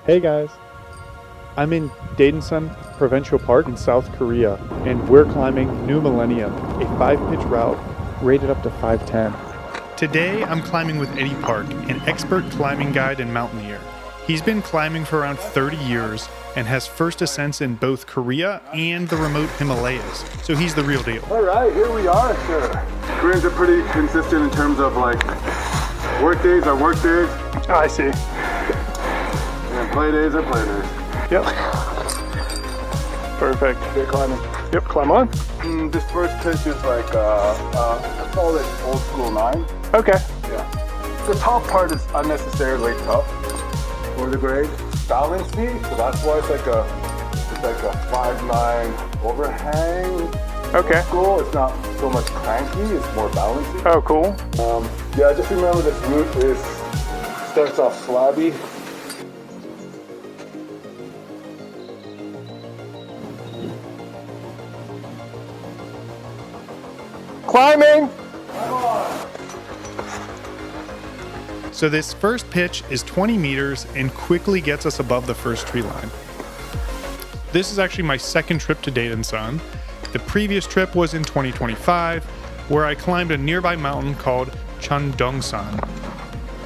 Hey guys, I'm in Daedunsan Provincial Park in South Korea, and we're climbing New Millennium, a 5-pitch route rated up to 510. Today I'm climbing with Eddy Park, an expert climbing guide and mountaineer. He's been climbing for around 30 years and has first ascents in both Korea and the remote Himalayas, so he's the real deal. Alright, here we are, sir. Koreans are pretty consistent in terms of like work days are work days. Oh, I see. And play days are play days. Yep. Perfect. Good climbing. Yep, climb on. This first pitch is like, I call it old school 9. Okay. Yeah. The top part is unnecessarily tough for the grade. Balance beat, so that's why it's like a 5'9" overhang. Okay. Cool. It's not so much cranky, it's more balancing. Oh, cool. Yeah, just remember this route starts off slabby. Climbing! So this first pitch is 20 meters and quickly gets us above the first tree line. This is actually my second trip to Daedunsan. The previous trip was in 2025, where I climbed a nearby mountain called Daedunsan.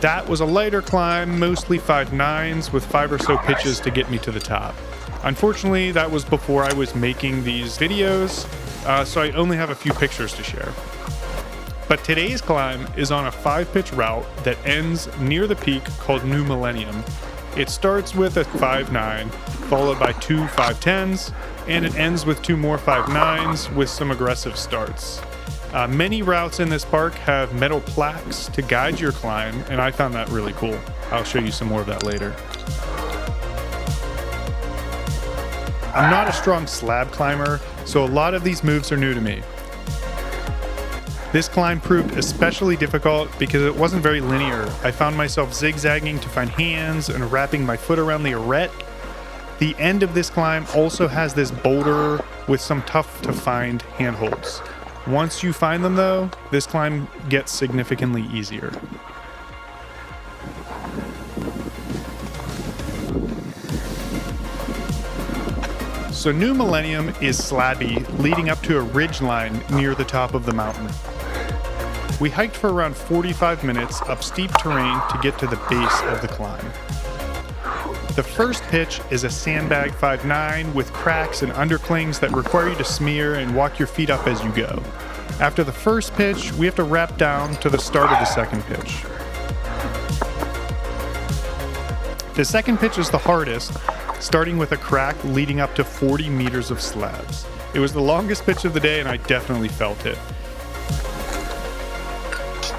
That was a lighter climb, mostly 5'9s, with 5 or so pitches to get me to the top. Unfortunately, that was before I was making these videos, so I only have a few pictures to share. But today's climb is on a 5-pitch route that ends near the peak called New Millennium. It starts with a 5'9", followed by 2 5'10s, and it ends with 2 more 5'9s with some aggressive starts. Many routes in this park have metal plaques to guide your climb, and I found that really cool. I'll show you some more of that later. I'm not a strong slab climber, so a lot of these moves are new to me. This climb proved especially difficult because it wasn't very linear. I found myself zigzagging to find hands and wrapping my foot around the arête. The end of this climb also has this boulder with some tough to find handholds. Once you find them though, this climb gets significantly easier. So New Millennium is slabby, leading up to a ridge line near the top of the mountain. We hiked for around 45 minutes up steep terrain to get to the base of the climb. The first pitch is a sandbag 5'9" with cracks and underclings that require you to smear and walk your feet up as you go. After the first pitch, we have to wrap down to the start of the second pitch. The second pitch is the hardest, starting with a crack leading up to 40 meters of slabs. It was the longest pitch of the day and I definitely felt it.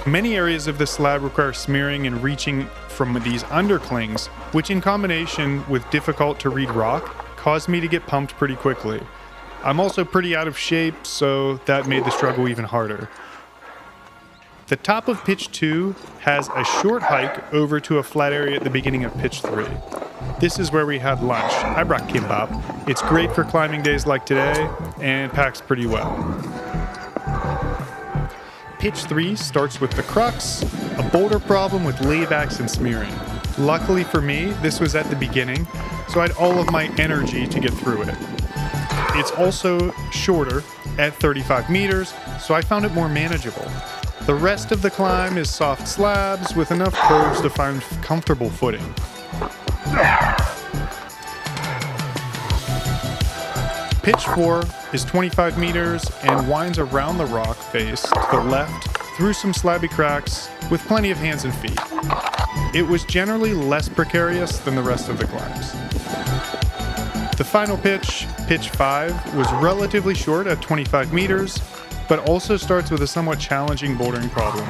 Many areas of the slab require smearing and reaching from these underclings, which in combination with difficult to read rock, caused me to get pumped pretty quickly. I'm also pretty out of shape, so that made the struggle even harder. The top of pitch 2 has a short hike over to a flat area at the beginning of pitch 3. This is where we had lunch. I brought kimbap. It's great for climbing days like today, and packs pretty well. Pitch 3 starts with the Crux, a boulder problem with laybacks and smearing. Luckily for me, this was at the beginning, so I had all of my energy to get through it. It's also shorter, at 35 meters, so I found it more manageable. The rest of the climb is soft slabs with enough curves to find comfortable footing. Pitch 4 is 25 meters and winds around the rock face to the left through some slabby cracks with plenty of hands and feet. It was generally less precarious than the rest of the climbs. The final pitch, pitch 5, was relatively short at 25 meters, but also starts with a somewhat challenging bouldering problem.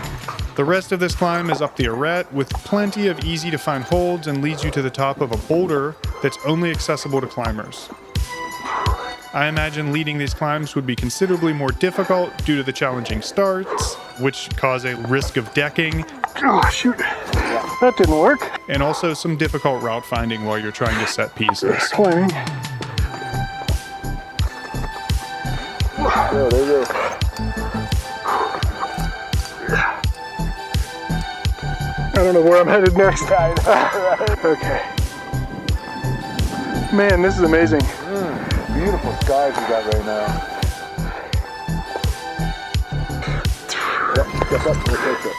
The rest of this climb is up the arête with plenty of easy to find holds and leads you to the top of a boulder that's only accessible to climbers. I imagine leading these climbs would be considerably more difficult due to the challenging starts, which cause a risk of decking. Oh, shoot. That didn't work. And also some difficult route finding while you're trying to set pieces. Climbing. Oh, there you go. I don't know where I'm headed next. Okay. Man, this is amazing. Beautiful skies we got right now. Yep, we'll take it.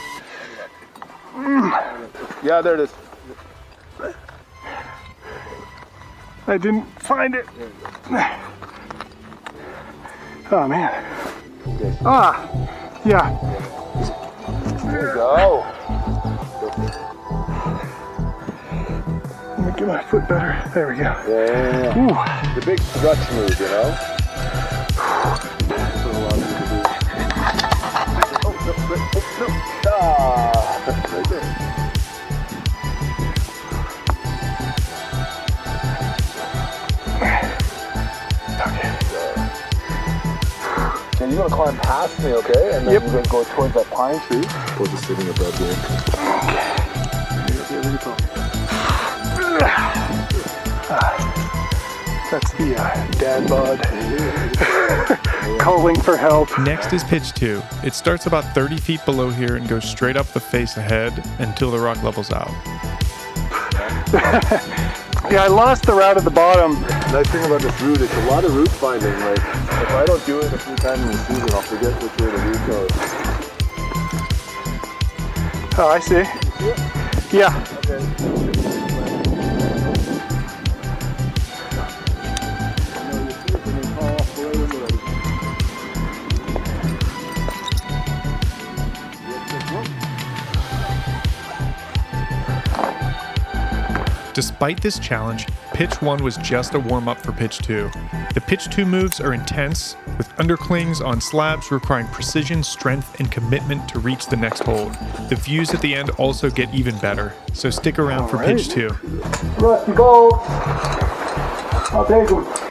Yeah, there it is. I didn't find it. Oh man. Ah, yeah. There you go. Let me get my foot better. There we go. Yeah. Ooh. The big stretch move, you know? Right there. Okay, you're gonna climb past me, okay? And then Yep. you're gonna go towards that pine tree. We'll just sitting above here. That's the dad bod calling for help. Next is pitch 2. It starts about 30 feet below here and goes straight up the face ahead until the rock levels out. Yeah, I lost the route at the bottom. Nice thing about this route is a lot of route finding. Like, if I don't do it a few times in the season, I'll forget which way the route goes. Oh, I see. Yeah. Okay. Despite this challenge, pitch 1 was just a warm-up for pitch 2. The pitch 2 moves are intense, with underclings on slabs requiring precision, strength, and commitment to reach the next hold. The views at the end also get even better, so stick around for pitch 2. Rusty gold. I'll take them.